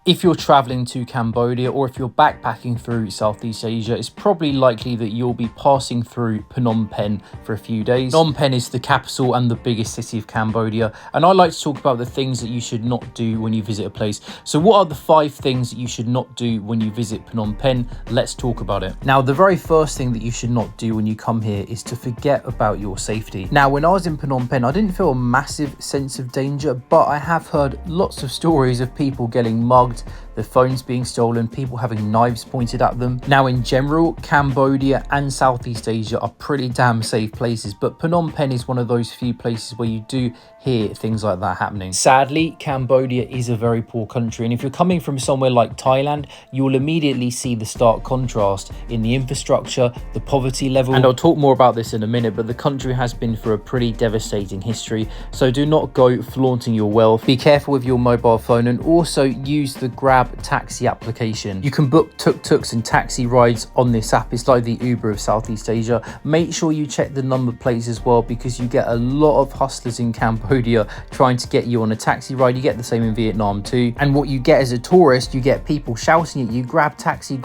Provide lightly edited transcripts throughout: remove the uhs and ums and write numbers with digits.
If you're traveling to Cambodia or if you're backpacking through Southeast Asia, it's probably likely that you'll be passing through Phnom Penh for a few days. Phnom Penh is the capital and the biggest city of Cambodia, and I like to talk about the things that you should not do when you visit a place. So what are the 5 things that you should not do when you visit Phnom Penh? Let's talk about it. Now, the very first thing that you should not do when you come here is to forget about your safety. Now, when I was in Phnom Penh, I didn't feel a massive sense of danger, but I have heard lots of stories of people getting mugged, their phones being stolen, people having knives pointed at them. Now, in general, Cambodia and Southeast Asia are pretty damn safe places, but Phnom Penh is one of those few places where you do hear things like that happening. Sadly, Cambodia is a very poor country, and if you're coming from somewhere like Thailand, you will immediately see the stark contrast in the infrastructure, the poverty level, and I'll talk more about this in a minute, but the country has been through a pretty devastating history, so do not go flaunting your wealth. Be careful with your mobile phone, and also use the Grab taxi application. You can book tuk-tuks and taxi rides on this app. It's like the Uber of Southeast Asia. Make sure you check the number plates as well, because you get a lot of hustlers in Cambodia trying to get you on a taxi ride. You get the same in Vietnam too. And what you get as a tourist, you get people shouting at you, grab taxi,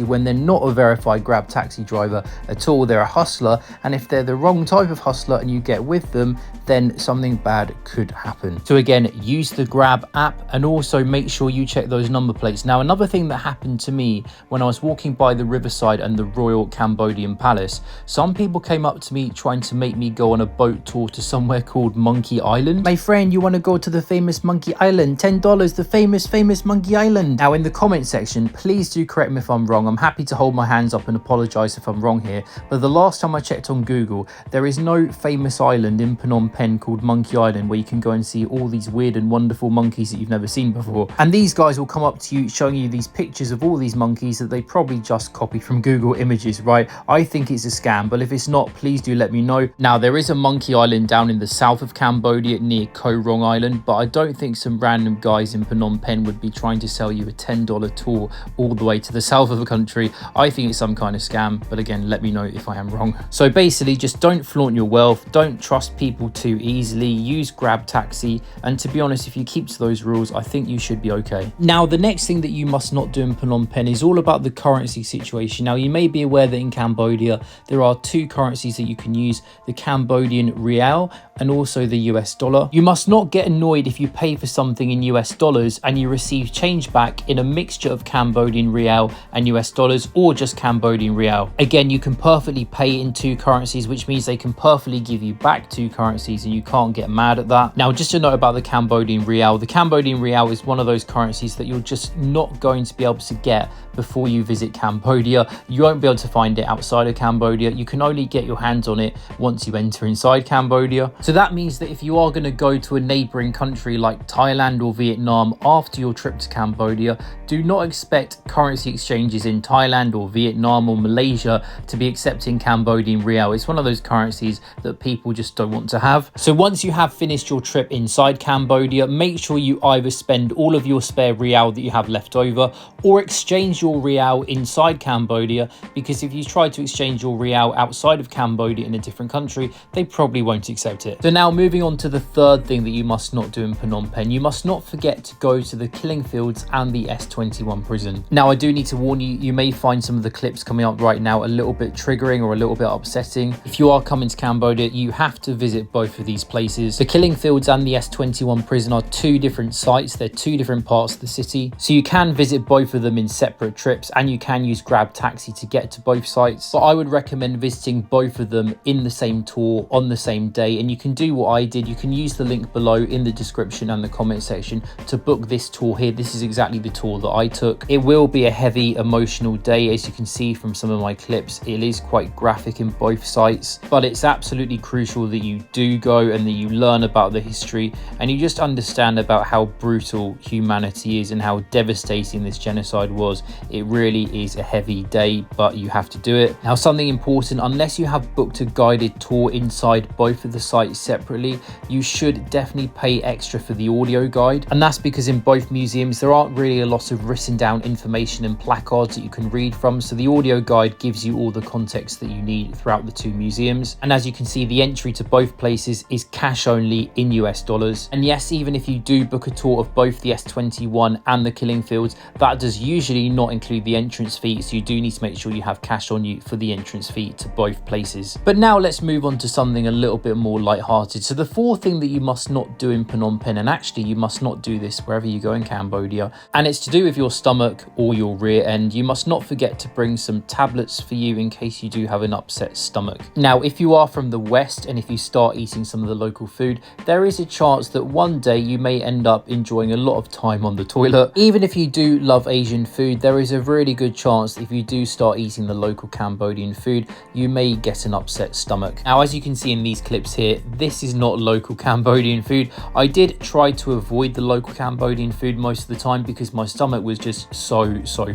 when they're not a verified Grab taxi driver at all. They're a hustler, and if they're the wrong type of hustler and you get with them, then something bad could happen. So again, use the Grab app, and also make sure you check those number plates. Now, another thing that happened to me when I was walking by the riverside and the Royal Cambodian Palace, some people came up to me trying to make me go on a boat tour to somewhere called Monkey Island. My friend, you want to go to the famous Monkey Island? $10, the famous Monkey Island. Now, in the comment section, please do correct me if I'm wrong. I'm happy to hold my hands up and apologize if I'm wrong here, but the last time I checked on Google, there is no famous island in Phnom Penh called Monkey Island where you can go and see all these weird and wonderful monkeys that you've never seen before. And these guys will come up to you showing you these pictures of all these monkeys that they probably just copied from Google Images, right? I think it's a scam, but if it's not, please do let me know. Now, there is a monkey island down in the south of Cambodia near Koh Rong Island, but I don't think some random guys in Phnom Penh would be trying to sell you a $10 tour all the way to the south of the country. I think it's some kind of scam, but again, let me know if I am wrong. So basically, just don't flaunt your wealth, don't trust people too easily, use Grab taxi, and to be honest, if you keep to those rules, I think you should be okay. Now, the next thing that you must not do in Phnom Penh is all about the currency situation. Now, you may be aware that in Cambodia, there are 2 currencies that you can use, the Cambodian rial and also the US dollar. You must not get annoyed if you pay for something in US dollars and you receive change back in a mixture of Cambodian rial and US dollars, or just Cambodian rial. Again, you can perfectly pay in 2 currencies, which means they can perfectly give you back 2 currencies and you can't get mad at that. Now, just a note about the Cambodian rial. The Cambodian rial is one of those currencies that you're just not going to be able to get before you visit Cambodia. You won't be able to find it outside of Cambodia. You can only get your hands on it once you enter inside Cambodia. So that means that if you are going to go to a neighboring country like Thailand or Vietnam after your trip to Cambodia, do not expect currency exchanges in Thailand or Vietnam or Malaysia to be accepting Cambodian rial. It's one of those currencies that people just don't want to have. So once you have finished your trip inside Cambodia, make sure you either spend all of your spare rial that you have left over, or exchange your rial inside Cambodia, because if you try to exchange your rial outside of Cambodia in a different country, they probably won't accept it. So now, moving on to the third thing that you must not do in Phnom Penh, you must not forget to go to the killing fields and the S21 prison. Now, I do need to warn you, you may find some of the clips coming up right now a little bit triggering or a little bit upsetting. If you are coming to Cambodia, you have to visit both of these places. The killing fields and the S21 prison are 2 different sites. They're 2 different parts of the city. So you can visit both of them in separate trips, and you can use Grab taxi to get to both sites. But I would recommend visiting both of them in the same tour on the same day, and you can do what I did. You can use the link below in the description and the comment section to book this tour here. This is exactly the tour that I took. It will be a heavy emotional day, as you can see from some of my clips. It is quite graphic in both sites, but it's absolutely crucial that you do go and that you learn about the history and you just understand about how brutal humanity is and how devastating this genocide was It really is a heavy day, but you have to do it. Now, something important, unless you have booked a guided tour inside both of the sites separately, you should definitely pay extra for the audio guide. And that's because in both museums, there aren't really a lot of written down information and placards that you can read from. So the audio guide gives you all the context that you need throughout the two museums. And as you can see, the entry to both places is cash only in US dollars. And yes, even if you do book a tour of both the S21 and the Killing Fields, that does usually not include the entrance fee. So you do need to make sure you have cash on you for the entrance fee to both places. But now let's move on to something a little bit more lighthearted. So the fourth thing that you must not do in Phnom Penh, and actually you must not do this wherever you go in Cambodia, and it's to do with your stomach or your rear end. You must not forget to bring some tablets for you in case you do have an upset stomach. Now, if you are from the West and if you start eating some of the local food, there is a chance that one day you may end up enjoying a lot of time on the toilet. Even if you do love Asian food, there is a really good chance that if you do start eating the local Cambodian food, you may get an upset stomach. Now, as you can see in these clips here, this is not local Cambodian food. I did try to avoid the local Cambodian food most of the time because my stomach was just so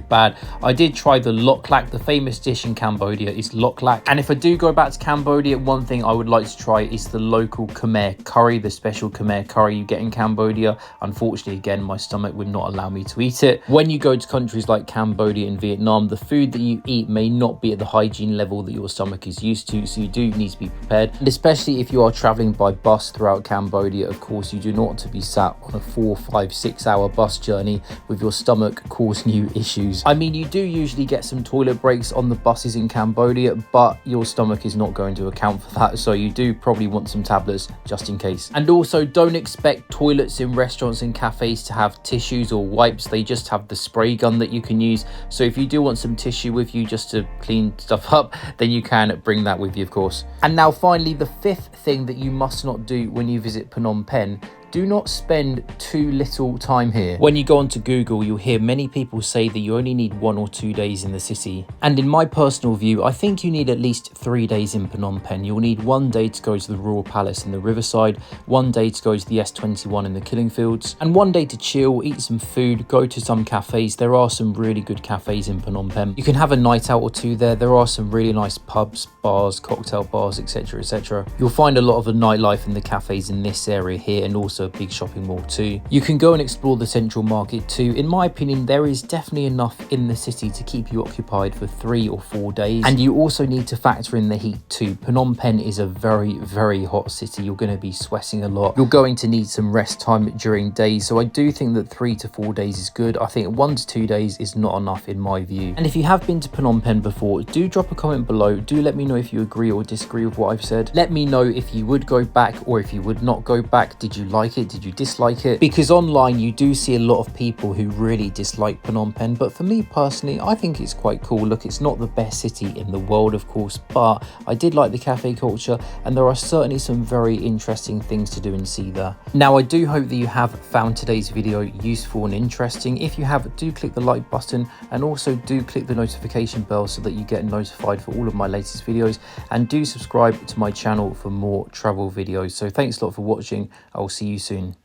bad. I did try the lok lak. The famous dish in Cambodia is lok lak. And if I do go back to Cambodia, one thing I would like to try is the local Khmer curry, the special Khmer curry you get in Cambodia. Unfortunately, again, my stomach would not allow me to eat it. When you go to countries like Cambodia and Vietnam, the food that you eat may not be at the hygiene level that your stomach is used to, so you do need to be prepared. And especially if you are traveling by bus throughout Cambodia, of course, you do not want to be sat on a 4, 5, 6 hour bus journey with your stomach causing you issues. I mean, you do usually get some toilet breaks on the buses in Cambodia, but your stomach is not going to account for that, so you do probably want some tablets just in case. And also, don't expect toilets in restaurants and cafes to have tissues or wipes. They just have the spray gun that you can use. So if you do want some tissue with you just to clean stuff up, then you can bring that with you, of course. And now finally, the fifth thing that you must not do when you visit Phnom Penh: do not spend too little time here. When you go onto Google, you'll hear many people say that you only need 1 or 2 days in the city. And in my personal view, I think you need at least 3 days in Phnom Penh. You'll need 1 day to go to the Royal Palace in the Riverside, 1 day to go to the S21 in the Killing Fields, and 1 day to chill, eat some food, go to some cafes. There are some really good cafes in Phnom Penh. You can have a night out or two there. There are some really nice pubs, bars, cocktail bars, etc, etc. You'll find a lot of the nightlife in the cafes in this area here, and also a big shopping mall too. You can go and explore the central market too. In my opinion, there is definitely enough in the city to keep you occupied for 3 or 4 days. And you also need to factor in the heat too. Phnom Penh is a very hot city. You're going to be sweating a lot. You're going to need some rest time during days. So I do think that 3 to 4 days is good. I think 1 to 2 days is not enough in my view. And if you have been to Phnom Penh before, do drop a comment below. Do let me know if you agree or disagree with what I've said. Let me know if you would go back or if you would not go back. Did you like it? Did you dislike it? Because online you do see a lot of people who really dislike Phnom Penh, but for me personally, I think it's quite cool. Look, it's not the best city in the world, of course, but I did like the cafe culture, and there are certainly some very interesting things to do and see there. Now, I do hope that you have found today's video useful and interesting. If you have, do click the like button, and also do click the notification bell so that you get notified for all of my latest videos, and do subscribe to my channel for more travel videos. So thanks a lot for watching. I will see you soon.